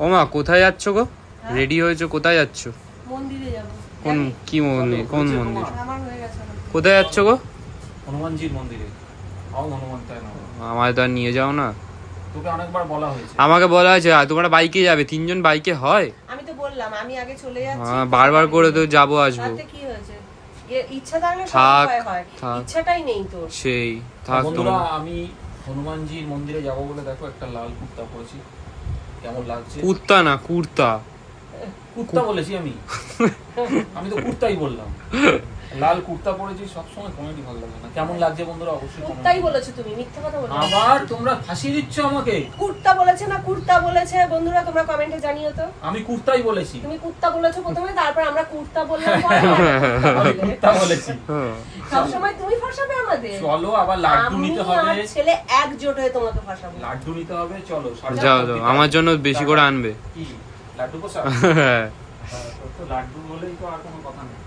ও মা কোথায় যাচ্ছ গো? রেডি হয়েছো, কোথায় যাচ্ছ? মন্দিরে যাব। কোন কি মন্দির? কোন মন্দির? আমার হয়ে গেছে। কোথায় যাচ্ছ গো? হনুমানজির মন্দিরে। হনুমান তাই না? আমায় তো আর নিয়ে যাও না। তোকে অনেকবার বলা হয়েছে। আমাকে বলা হয়েছে তোমরা বাইকে যাবে, 3 জন বাইকে হয়? আমি তো বললাম আমি আগে চলে যাচ্ছি। বারবার করে তো যাবো আসবো। তাতে কি হয়েছে? ইচ্ছা থাকলে সব থাক, হয়। থাক। ইচ্ছাটাই নেই তোর। সেই থাক বন্ধুরা, তোমরা। আমি হনুমানজির মন্দিরে যাব বলে দেখো একটা লাল কুর্তা পরেছি। কেমন লাগছে? কুর্তা না কুর্তা। কুর্তা বলেছি আমি। আমি তো কুর্তাই বললাম। লাল কুর্তা পরেছি, সবসময় কমেডি ভালো লাগে না। কেমন লাগছে বন্ধুরা অবশ্যই কমেন্ট। কুর্তাই বলেছো তুমি, মিথ্যা কথা বলছো। আবার তোমরা ফাঁসিয়ে দিচ্ছ আমাকে। কুর্তা বলেছে না কুর্তা বলেছে, বন্ধুরা তোমরা কমেন্টে জানিও তো। আমি কুর্তাই বলেছি। তুমি কুর্তা বলেছো প্রথমে, তারপর আমরা কুর্তা বললাম। আমি কুর্তা বলেছি। সব সময় তুমি ফাঁসাবে আমাদের। চলো আবার লাড্ডু নিতে হবে। আমি আর ছেলে একজোট হয়ে তোমাকে ফাঁসাবো। লাড্ডু নিতে হবে, চলো। যাও যাও, আমার জন্য বেশি করে আনবে। কি লাড্ডু পোষা? তো লাড্ডু বলেই তো আর কোনো কথা নেই।